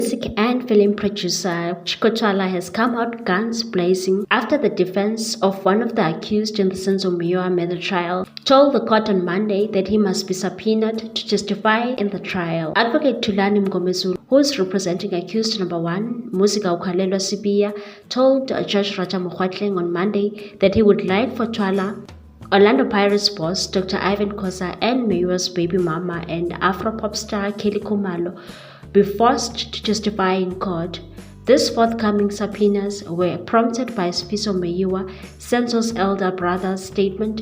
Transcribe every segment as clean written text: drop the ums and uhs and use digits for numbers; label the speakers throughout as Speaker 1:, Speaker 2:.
Speaker 1: Music and film producer Chicco Twala has come out guns blazing after the defense of one of the accused in the Senzo Meyiwa murder trial told the court on Monday that he must be subpoenaed to testify in the trial. Advocate Thulani Mngomezulu, who is representing accused number 1, Musika Ukhalelwa Sibiya, told Judge Raja Mokgoatleng on Monday that he would like for Twala, Orlando Pirates boss Dr. Ivan Khoza, and Meyiwa's baby mama and Afro-pop star Kelly Khumalo be forced to testify in court. These forthcoming subpoenas were prompted by Sifiso Meyiwa, Senzo's elder brother's statement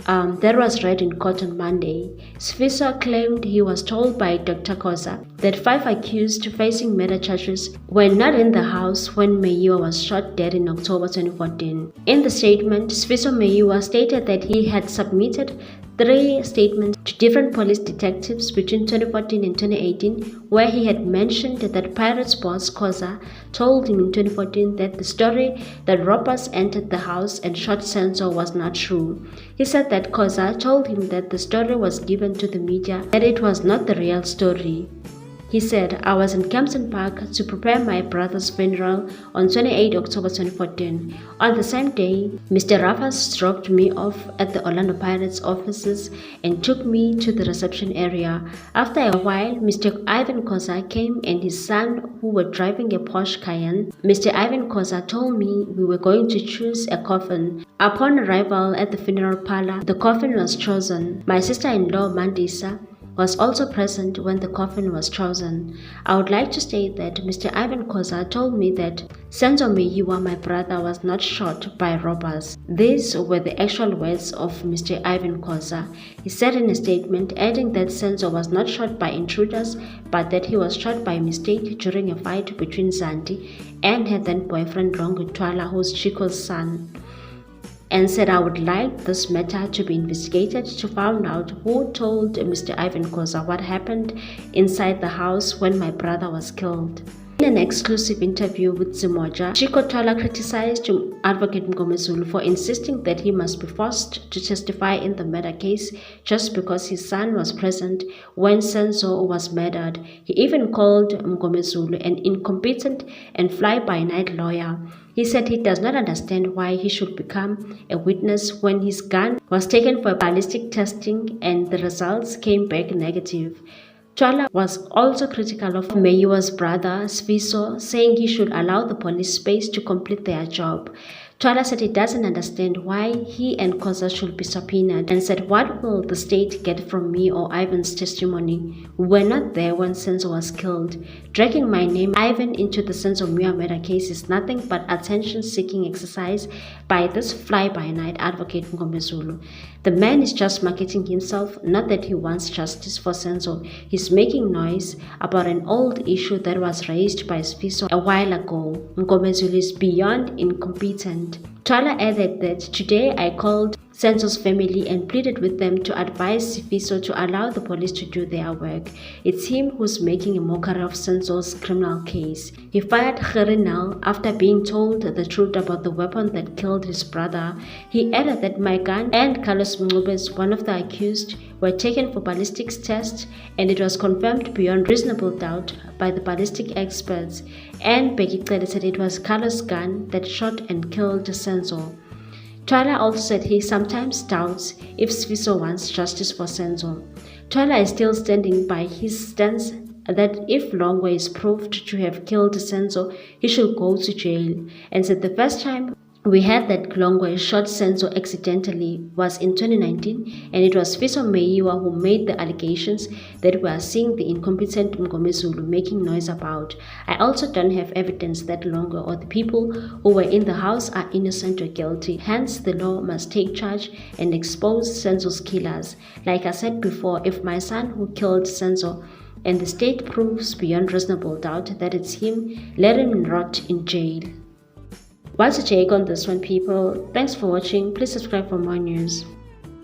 Speaker 1: that was read in court on Monday. Sifiso claimed he was told by Dr. Khoza that 5 accused facing murder charges were not in the house when Meyiwa was shot dead in October 2014. In the statement, Sifiso Meyiwa stated that he had submitted 3 statements to different police detectives between 2014 and 2018, where he had mentioned that Pirates boss Khoza told him in 2014 that the story that robbers entered the house and shot Senzo was not true. He said that Khoza told him that the story was given to the media, that it was not the real story. He said, "I was in Kempton Park to prepare my brother's funeral on 28 October 2014. On the same day, Mr. Rafas dropped me off at the Orlando Pirates offices and took me to the reception area. After a while, Mr. Ivan Khoza came and his son, who were driving a Porsche Cayenne. Mr. Ivan Khoza told me we were going to choose a coffin. Upon arrival at the funeral parlor, the coffin was chosen. My sister-in-law, Mandisa, was also present when the coffin was chosen. I would like to state that Mr. Ivan Khoza told me that Senzo Meyiwa, my brother, was not shot by robbers." These were the actual words of Mr. Ivan Khoza. He said in a statement, adding that Senzo was not shot by intruders, but that he was shot by mistake during a fight between Zandi and her then boyfriend Longo Twala, who's Chico's son, and said, "I would like this matter to be investigated to find out who told Mr. Ivan Khoza what happened inside the house when my brother was killed." In an exclusive interview with Zimoja, Chicco Twala criticized Advocate Mngomezulu for insisting that he must be forced to testify in the murder case just because his son was present when Senzo was murdered. He even called Mngomezulu an incompetent and fly-by-night lawyer. He said he does not understand why he should become a witness when his gun was taken for ballistic testing and the results came back negative. Twala was also critical of Meyiwa's brother, Sifiso, saying he should allow the police space to complete their job. Twala said he doesn't understand why he and Khoza should be subpoenaed and said, "What will the state get from me or Ivan's testimony? We were not there when Senzo was killed. Dragging my name, Ivan, into the Senzo Meyiwa murder case is nothing but attention-seeking exercise by this fly-by-night Advocate Mngomezulu. The man is just marketing himself, not that he wants justice for Senzo. He's making noise about an old issue that was raised by Sifiso a while ago. Mngomezulu is beyond incompetent." Twala added that, "Today I called Senzo's family and pleaded with them to advise Sifiso to allow the police to do their work. It's him who's making a mockery of Senzo's criminal case. He fired Kherinal after being told the truth about the weapon that killed his brother." He added that my gun and Carlos Mngubes, one of the accused, were taken for ballistics tests and it was confirmed beyond reasonable doubt by the ballistic experts, and Becky said it was Carlos' gun that shot and killed Senzo. Twala also said he sometimes doubts if Sifiso wants justice for Senzo. Twala is still standing by his stance that if Longo is proved to have killed Senzo, he should go to jail, and said the first time we heard that Longo shot Senzo accidentally was in 2019, and it was Sifiso Meyiwa who made the allegations that we are seeing the incompetent Mngomezulu making noise about. I also don't have evidence that Longo or the people who were in the house are innocent or guilty. Hence, the law must take charge and expose Senzo's killers. Like I said before, if my son who killed Senzo and the state proves beyond reasonable doubt that it's him, let him rot in jail." What's your take on this one, people? Thanks for watching. Please subscribe for more news.